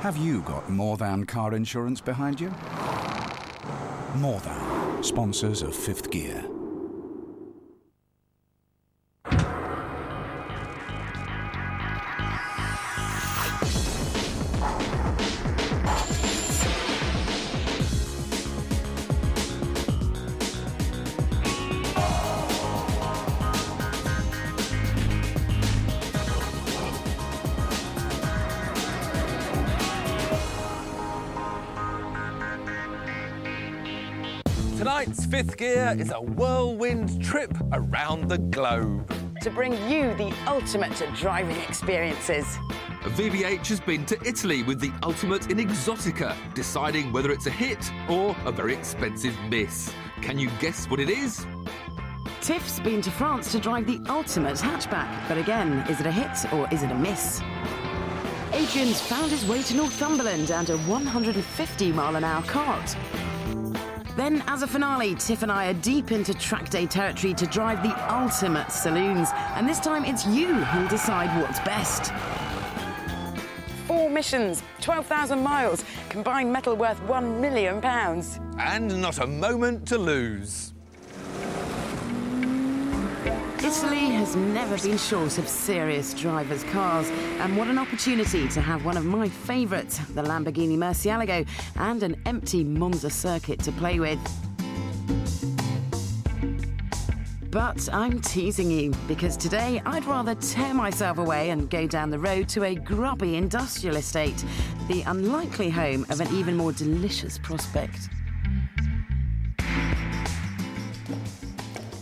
Have you got More Than car insurance behind you? More Than, sponsors of Fifth Gear. Tonight's Fifth Gear is a whirlwind trip around the globe. To bring you the ultimate driving experiences. VBH has been to Italy with the ultimate in exotica, deciding whether it's a hit or a very expensive miss. Can you guess what it is? Tiff's been to France to drive the ultimate hatchback, but again, is it a hit or is it a miss? Adrian's found his way to Northumberland and a 150-mile-an-hour cart. Then, as a finale, Tiff and I are deep into track day territory to drive the ultimate saloons. And this time, it's you who'll decide what's best. 4 missions, 12,000 miles, combined metal worth £1 million. And not a moment to lose. Italy has never been short of serious drivers' cars, and what an opportunity to have one of my favourites, the Lamborghini Murcielago, and an empty Monza circuit to play with. But I'm teasing you, because today I'd rather tear myself away and go down the road to a grubby industrial estate, the unlikely home of an even more delicious prospect.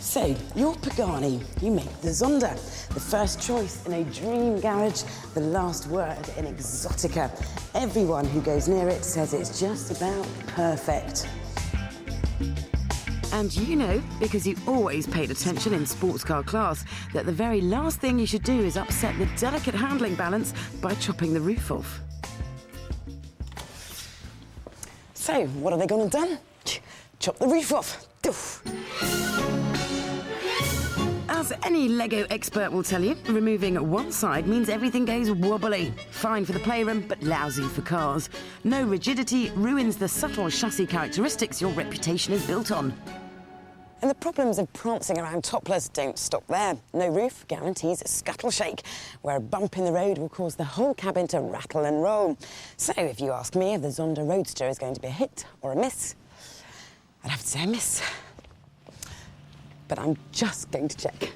So, you're Pagani, you make the Zonda, the first choice in a dream garage, the last word in exotica. Everyone who goes near it says it's just about perfect. And you know, because you always paid attention in sports car class, that the very last thing you should do is upset the delicate handling balance by chopping the roof off. So, what are they going to do? Chop the roof off. Doof. As any Lego expert will tell you, removing one side means everything goes wobbly. Fine for the playroom, but lousy for cars. No rigidity ruins the subtle chassis characteristics your reputation is built on. And the problems of prancing around topless don't stop there. No roof guarantees a scuttle shake, where a bump in the road will cause the whole cabin to rattle and roll. So if you ask me if the Zonda Roadster is going to be a hit or a miss, I'd have to say a miss. But I'm just going to check.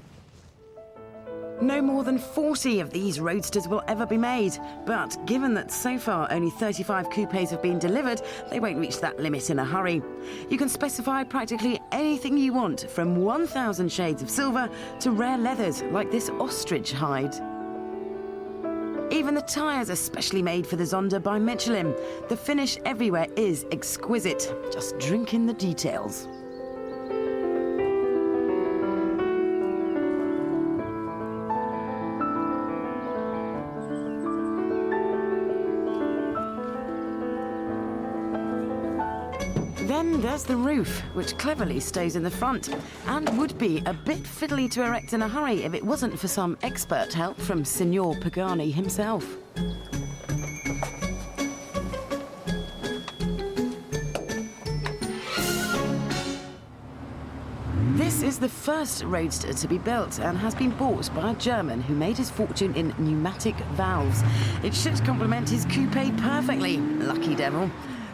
No more than 40 of these Roadsters will ever be made, but given that so far only 35 coupes have been delivered, they won't reach that limit in a hurry. You can specify practically anything you want, from 1,000 shades of silver to rare leathers like this ostrich hide. Even the tyres are specially made for the Zonda by Michelin. The finish everywhere is exquisite. Just drink in the details. Then there's the roof, which cleverly stays in the front, and would be a bit fiddly to erect in a hurry if it wasn't for some expert help from Signor Pagani himself. This is the first Roadster to be built and has been bought by a German who made his fortune in pneumatic valves. It should complement his coupe perfectly, lucky devil.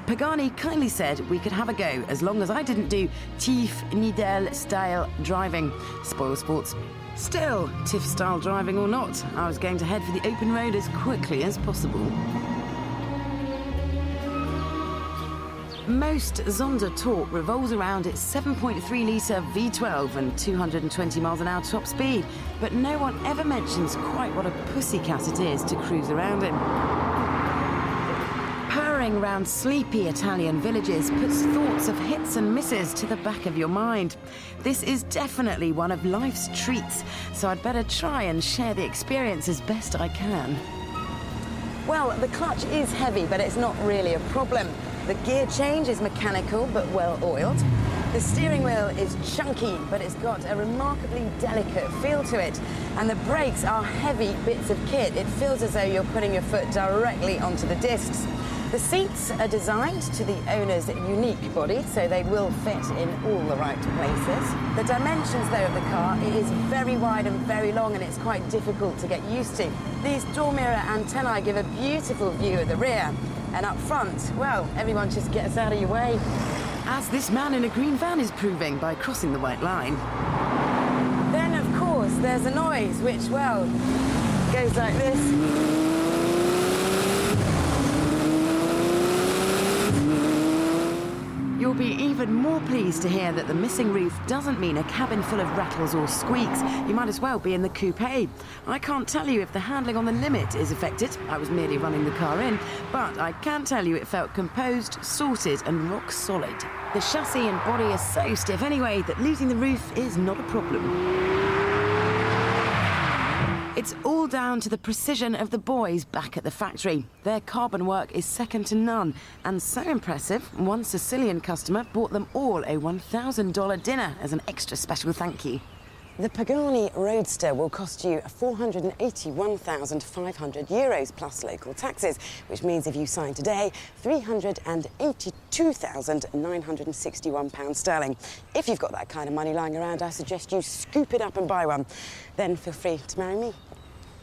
Pagani kindly said we could have a go as long as I didn't do Tief-Nidel-style driving. Spoil sports. Still, Tiff-style driving or not, I was going to head for the open road as quickly as possible. Most Zonda torque revolves around its 7.3-litre V12 and 220 miles an hour top speed, but no one ever mentions quite what a pussycat it is to cruise around in. Purring around sleepy Italian villages puts thoughts of hits and misses to the back of your mind. This is definitely one of life's treats, so I'd better try and share the experience as best I can. Well, the clutch is heavy, but it's not really a problem. The gear change is mechanical, but well oiled. The steering wheel is chunky, but it's got a remarkably delicate feel to it. And the brakes are heavy bits of kit. It feels as though you're putting your foot directly onto the discs. The seats are designed to the owner's unique body, so they will fit in all the right places. The dimensions, though, of the car, it is very wide and very long, and it's quite difficult to get used to. These door mirror antennae give a beautiful view at the rear, and up front, well, everyone just gets out of your way. As this man in a green van is proving by crossing the white line. Then, of course, there's a noise, which, well, goes like this. You'll be even more pleased to hear that the missing roof doesn't mean a cabin full of rattles or squeaks. You might as well be in the coupe. I can't tell you if the handling on the limit is affected. I was merely running the car in, but I can tell you it felt composed, sorted and rock solid. The chassis and body are so stiff anyway that losing the roof is not a problem. It's all down to the precision of the boys back at the factory. Their carbon work is second to none, and so impressive, one Sicilian customer bought them all a $1,000 dinner as an extra special thank you. The Pagani Roadster will cost you €481,500 plus local taxes, which means if you sign today, £382,961 sterling. If you've got that kind of money lying around, I suggest you scoop it up and buy one. Then feel free to marry me.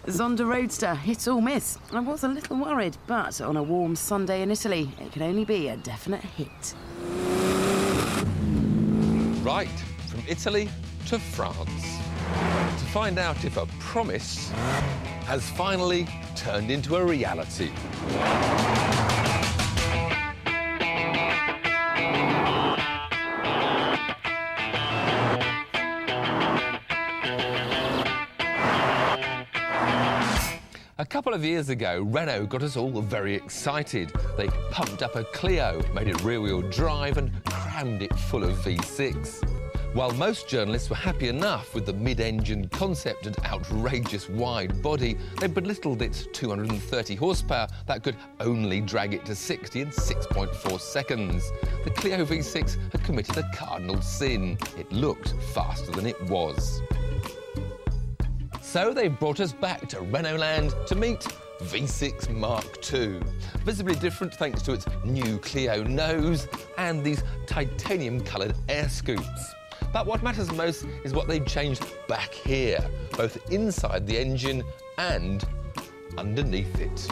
Zonda Roadster, hit or miss. I was a little worried, but on a warm Sunday in Italy, it can only be a definite hit. Right, from Italy to France, to find out if a promise has finally turned into a reality. A couple of years ago, Renault got us all very excited. They pumped up a Clio, made it rear-wheel drive and crammed it full of V6. While most journalists were happy enough with the mid-engine concept and outrageous wide body, they belittled its 230 horsepower that could only drag it to 60 in 6.4 seconds. The Clio V6 had committed a cardinal sin. It looked faster than it was. So they brought us back to Renault Land to meet V6 Mark II. Visibly different thanks to its new Clio nose and these titanium-coloured air scoops. But what matters most is what they've changed back here, both inside the engine and underneath it.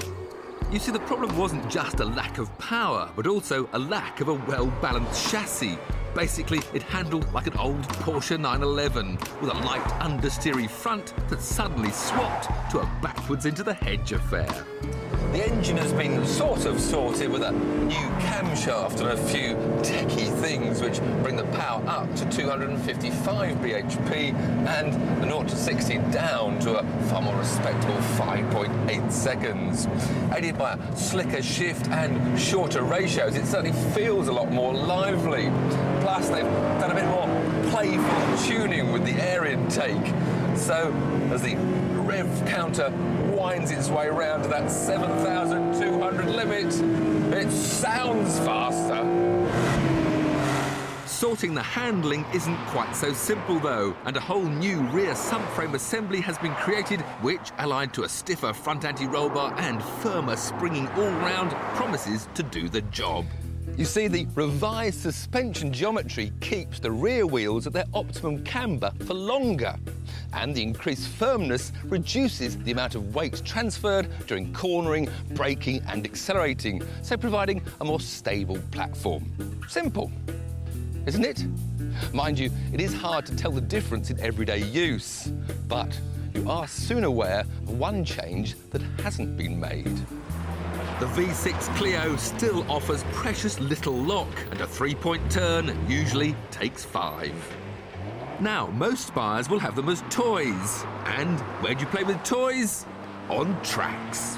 You see, the problem wasn't just a lack of power, but also a lack of a well-balanced chassis. Basically, it handled like an old Porsche 911 with a light understeery front that suddenly swapped to a backwards into the hedge affair. The engine has been sort of sorted with a new camshaft and a few techie things which bring the power up to 255 bhp and the 0 to 60 down to a far more respectable 5.8 seconds. Aided by a slicker shift and shorter ratios, it certainly feels a lot more lively. Plus, they've done a bit more playful tuning with the air intake. So, as the rev counter winds its way round to that 7,200 limit, it sounds faster. Sorting the handling isn't quite so simple though, and a whole new rear subframe assembly has been created which, allied to a stiffer front anti-roll bar and firmer springing all-round, promises to do the job. You see, the revised suspension geometry keeps the rear wheels at their optimum camber for longer, and the increased firmness reduces the amount of weight transferred during cornering, braking and accelerating, so providing a more stable platform. Simple, isn't it? Mind you, it is hard to tell the difference in everyday use, but you are soon aware of one change that hasn't been made. The V6 Clio still offers precious little lock, and a 3-point turn usually takes 5. Now, most buyers will have them as toys. And where do you play with toys? On tracks.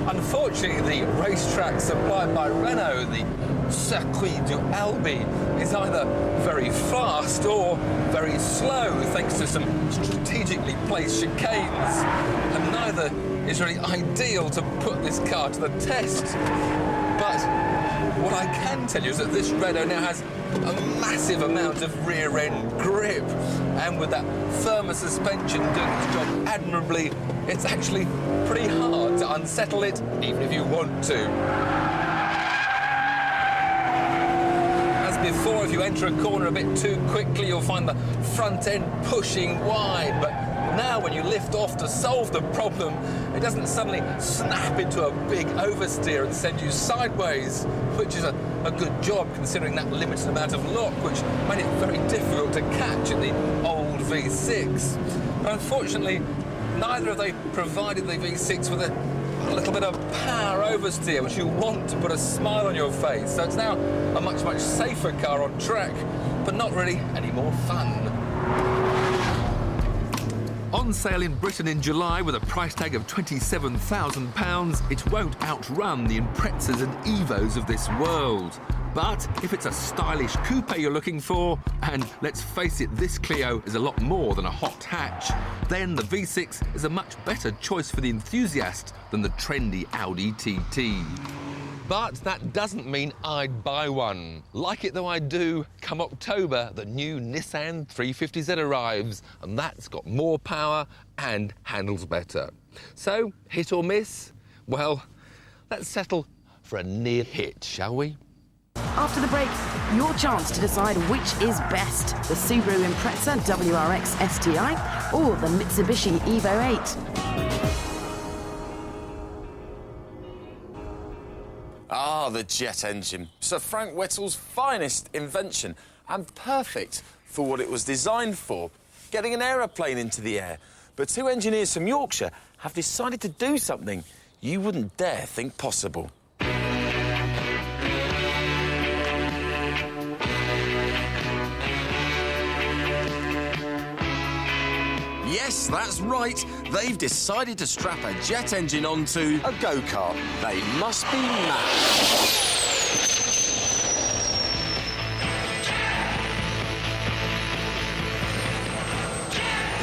Unfortunately, the racetrack supplied by Renault, the Circuit du Albi, is either very fast or very slow thanks to some strategically placed chicanes, and neither is really ideal to put this car to the test. But what I can tell you is that this Renault now has a massive amount of rear-end grip, and with that firmer suspension doing its job admirably, it's actually pretty hard to unsettle it, even if you want to. As before, if you enter a corner a bit too quickly, you'll find the front end pushing wide, but now when you lift off to solve the problem, it doesn't suddenly snap into a big oversteer and send you sideways, which is a good job considering that limited amount of lock, which made it very difficult to catch in the old V6. But unfortunately, neither have they provided the V6 with a little bit of power oversteer, which you want to put a smile on your face. So it's now a much, much safer car on track, but not really any more fun. On sale in Britain in July with a price tag of £27,000, it won't outrun the Imprezas and Evos of this world. But if it's a stylish coupe you're looking for, and let's face it, this Clio is a lot more than a hot hatch, then the V6 is a much better choice for the enthusiast than the trendy Audi TT. But that doesn't mean I'd buy one. Like it though I do, come October, the new Nissan 350Z arrives, and that's got more power and handles better. So, hit or miss? Well, let's settle for a near hit, shall we? After the break, your chance to decide which is best, the Subaru Impreza WRX STI or the Mitsubishi Evo 8. Ah, the jet engine. Sir Frank Whittle's finest invention, and perfect for what it was designed for, getting an aeroplane into the air. But two engineers from Yorkshire have decided to do something you wouldn't dare think possible. Yes, that's right. They've decided to strap a jet engine onto a go-kart. They must be mad.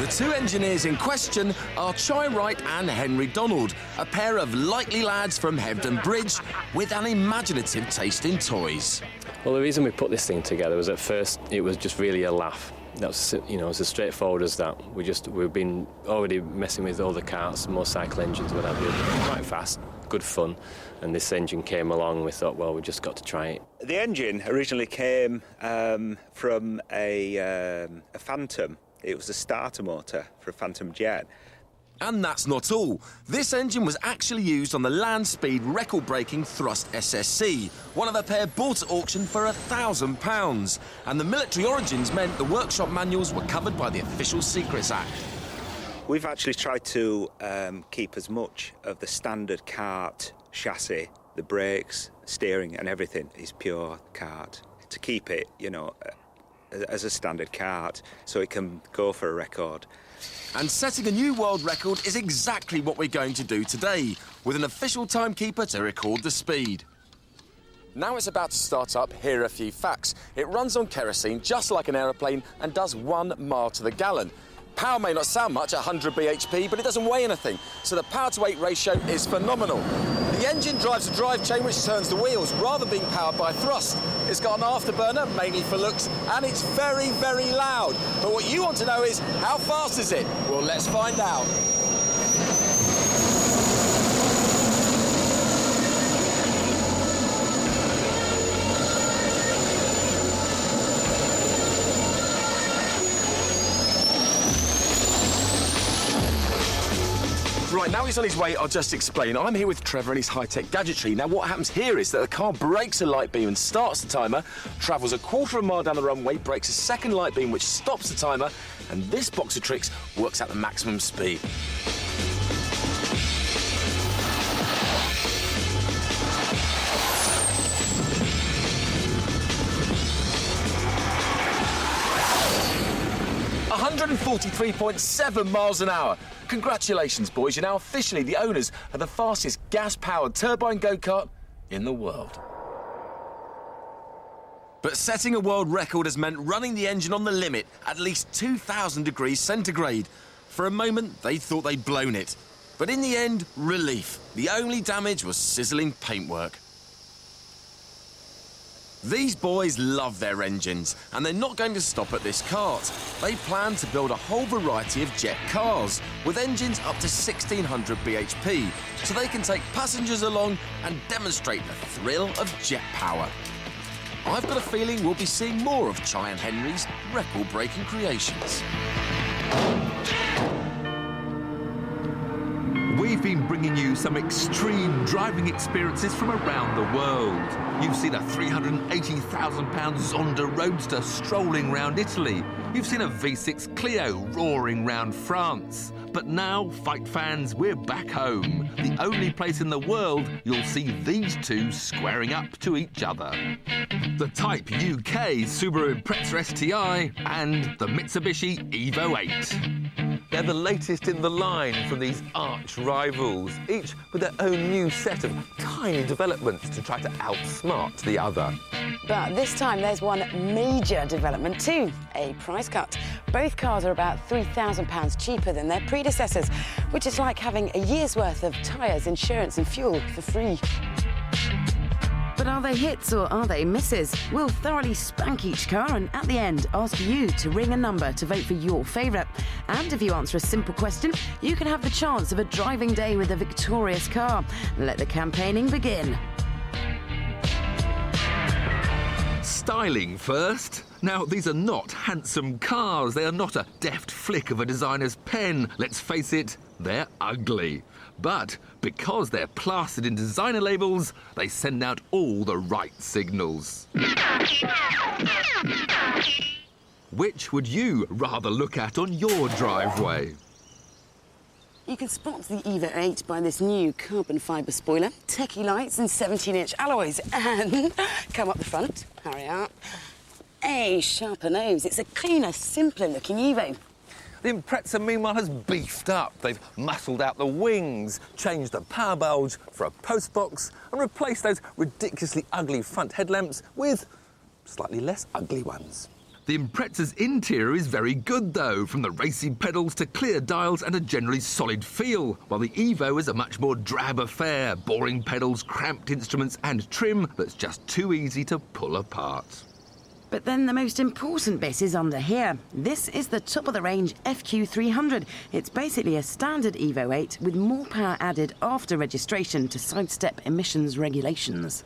The two engineers in question are Chai Wright and Henry Donald, a pair of likely lads from Hebden Bridge with an imaginative taste in toys. Well, the reason we put this thing together was at first it was just really a laugh. That's, you know, as straightforward as that. We've been already messing with all the karts, motorcycle engines, what have you. Quite fast, good fun. And this engine came along, we thought, well, we just got to try it. The engine originally came from a Phantom. It was a starter motor for a Phantom jet. And that's not all. This engine was actually used on the land speed record-breaking Thrust SSC, one of a pair bought at auction for £1,000. And the military origins meant the workshop manuals were covered by the Official Secrets Act. We've actually tried to keep as much of the standard kart chassis, the brakes, steering and everything is pure kart. To keep it, you know, as a standard kart, so it can go for a record. And setting a new world record is exactly what we're going to do today, with an official timekeeper to record the speed. Now it's about to start up, here are a few facts. It runs on kerosene just like an aeroplane and does 1 mile to the gallon. Power may not sound much at 100 bhp, but it doesn't weigh anything, so the power-to-weight ratio is phenomenal. The engine drives a drive chain which turns the wheels, rather than being powered by thrust. It's got an afterburner, mainly for looks, and it's very, very loud. But what you want to know is, how fast is it? Well, let's find out. Right, now he's on his way, I'll just explain. I'm here with Trevor and his high-tech gadgetry. Now, what happens here is that the car brakes a light beam and starts the timer, travels a quarter of a mile down the runway, brakes a second light beam which stops the timer, and this box of tricks works at the maximum speed. ...143.7 miles an hour. Congratulations, boys. You're now officially the owners of the fastest gas-powered turbine go-kart in the world. But setting a world record has meant running the engine on the limit at least 2,000 degrees centigrade. For a moment, they thought they'd blown it. But in the end, relief. The only damage was sizzling paintwork. These boys love their engines, and they're not going to stop at this kart. They plan to build a whole variety of jet cars, with engines up to 1600 bhp, so they can take passengers along and demonstrate the thrill of jet power. I've got a feeling we'll be seeing more of Chai and Henry's record-breaking creations. We've been bringing you some extreme driving experiences from around the world. You've seen a £380,000 Zonda Roadster strolling round Italy. You've seen a V6 Clio roaring round France. But now, fight fans, we're back home. The only place in the world you'll see these two squaring up to each other. The Type UK Subaru Impreza STI and the Mitsubishi Evo 8. They're the latest in the line from these arch rivals, each with their own new set of tiny developments to try to outsmart the other. But this time there's one major development too, a price cut. Both cars are about £3,000 cheaper than their predecessors, which is like having a year's worth of tyres, insurance and fuel for free. But are they hits or are they misses? We'll thoroughly spank each car and at the end ask you to ring a number to vote for your favourite. And if you answer a simple question, you can have the chance of a driving day with a victorious car. Let the campaigning begin. Styling first. Now, these are not handsome cars. They are not a deft flick of a designer's pen. Let's face it, they're ugly. But because they're plastered in designer labels, they send out all the right signals. Which would you rather look at on your driveway? You can spot the Evo 8 by this new carbon fibre spoiler, techie lights and 17-inch alloys. And come up the front, hurry up. A sharper nose. It's a cleaner, simpler-looking Evo. The Impreza, meanwhile, has beefed up. They've muscled out the wings, changed the power bulge for a postbox, and replaced those ridiculously ugly front headlamps with slightly less ugly ones. The Impreza's interior is very good, though, from the racy pedals to clear dials and a generally solid feel, while the Evo is a much more drab affair, boring pedals, cramped instruments and trim that's just too easy to pull apart. But then the most important bit is under here. This is the top-of-the-range FQ300. It's basically a standard Evo 8 with more power added after registration to sidestep emissions regulations.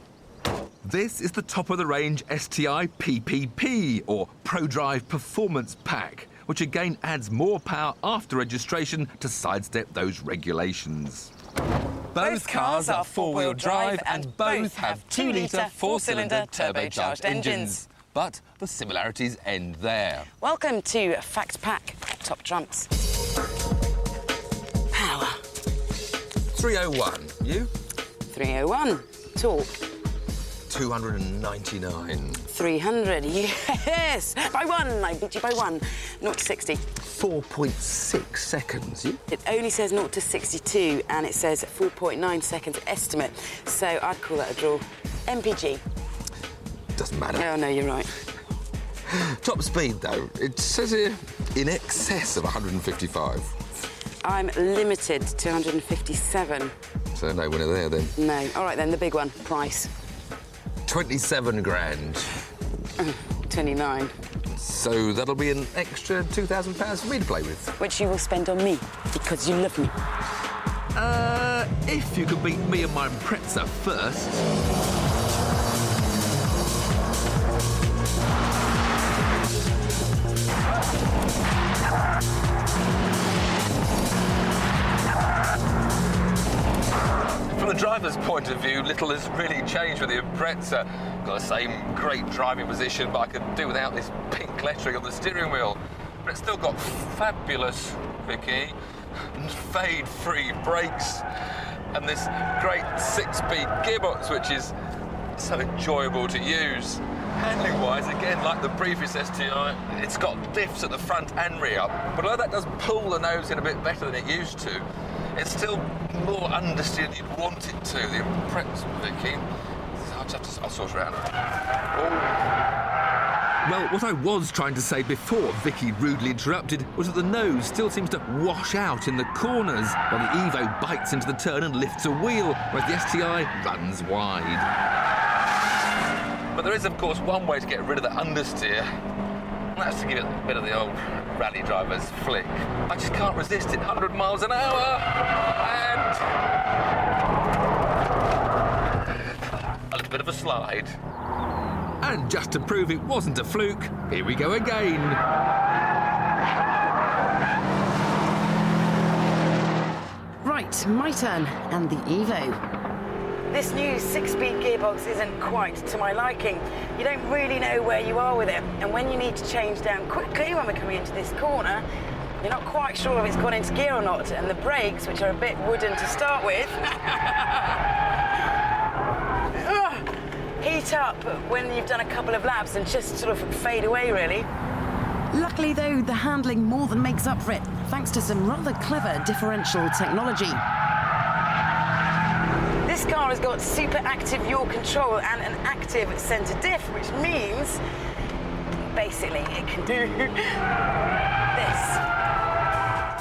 This is the top-of-the-range STI PPP, or ProDrive Performance Pack, which again adds more power after registration to sidestep those regulations. Both cars are four-wheel drive and both have 2-litre four-cylinder turbocharged engines. But the similarities end there. Welcome to Fact Pack. Top trumps. Power. 301. You? 301. Torque. 299. 300. Yes! By one! I beat you by one. 0 to 60. 4.6 seconds. You? It only says 0 to 62 and it says 4.9 seconds estimate. So I'd call that a draw. MPG. Doesn't matter. Oh, no, you're right. Top speed, though. It says here in excess of 155. I'm limited to 157. So no winner there, then. No. All right, then, the big one. Price. 27 grand. 29. So that'll be an extra £2,000 for me to play with. Which you will spend on me, because you love me. If you could beat me and my Impreza first. From the driver's point of view, little has really changed with the Impreza. Got the same great driving position, but I could do without this pink lettering on the steering wheel. But it's still got fabulous, Vicky, fade-free brakes, and this great 6-speed gearbox, which is so enjoyable to use. Handling-wise, again, like the previous STI, it's got diffs at the front and rear, but although that does pull the nose in a bit better than it used to, it's still more understeer than you'd want it to. The Impreza, Vicky. I'll sort it out. Oh. Well, what I was trying to say before Vicky rudely interrupted was that the nose still seems to wash out in the corners, while the Evo bites into the turn and lifts a wheel, whereas the STI runs wide. But there is, of course, one way to get rid of the understeer. And that's to give it a bit of the old rally driver's flick. I just can't resist it. 100 miles an hour. And a little bit of a slide. And just to prove it wasn't a fluke, here we go again. Right, my turn, and the Evo. This new 6-speed gearbox isn't quite to my liking. You don't really know where you are with it, and when you need to change down quickly when we're coming into this corner, you're not quite sure if it's gone into gear or not, and the brakes, which are a bit wooden to start with, heat up when you've done a couple of laps and just sort of fade away, really. Luckily, though, the handling more than makes up for it, thanks to some rather clever differential technology. This car has got super active yaw control and an active centre diff, which means basically it can do this.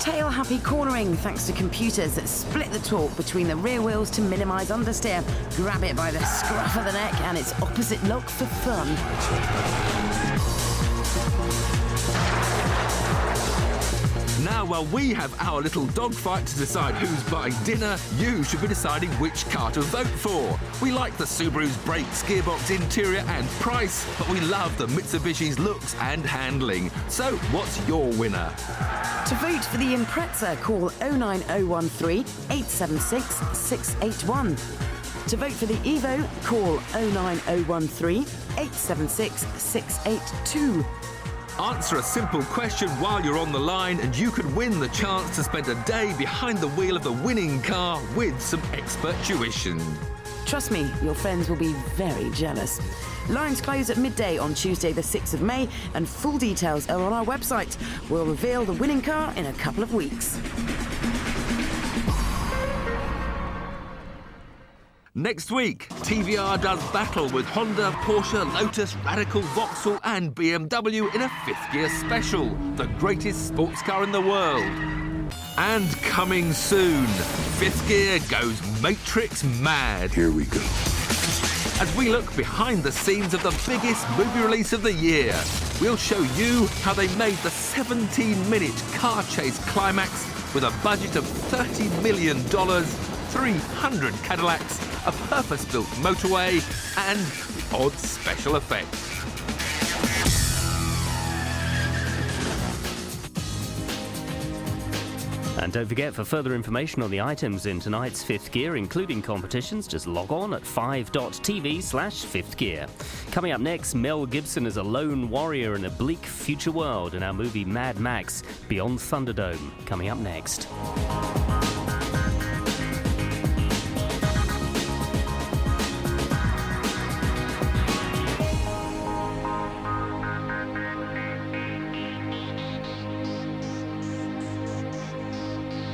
Tail-happy cornering thanks to computers that split the torque between the rear wheels to minimise understeer. Grab it by the scruff of the neck and it's opposite lock for fun. Now, while we have our little dogfight to decide who's buying dinner, you should be deciding which car to vote for. We like the Subaru's brakes, gearbox, interior and price, but we love the Mitsubishi's looks and handling. So, what's your winner? To vote for the Impreza, call 09013 876 681. To vote for the Evo, call 09013 876 682. Answer a simple question while you're on the line and you could win the chance to spend a day behind the wheel of the winning car with some expert tuition. Trust me, your friends will be very jealous. Lines close at midday on Tuesday the 6th of May and full details are on our website. We'll reveal the winning car in a couple of weeks. Next week, TVR does battle with Honda, Porsche, Lotus, Radical, Vauxhall and BMW in a fifth gear special, the greatest sports car in the world. And coming soon, fifth gear goes Matrix mad. Here we go. As we look behind the scenes of the biggest movie release of the year, we'll show you how they made the 17-minute car chase climax with a budget of $30 million, 300 Cadillacs, a purpose-built motorway, and the odd special effect. And don't forget, for further information on the items in tonight's Fifth Gear, including competitions, just log on at 5.tv/Fifth Gear. Coming up next, Mel Gibson is a lone warrior in a bleak future world in our movie Mad Max Beyond Thunderdome. Coming up next.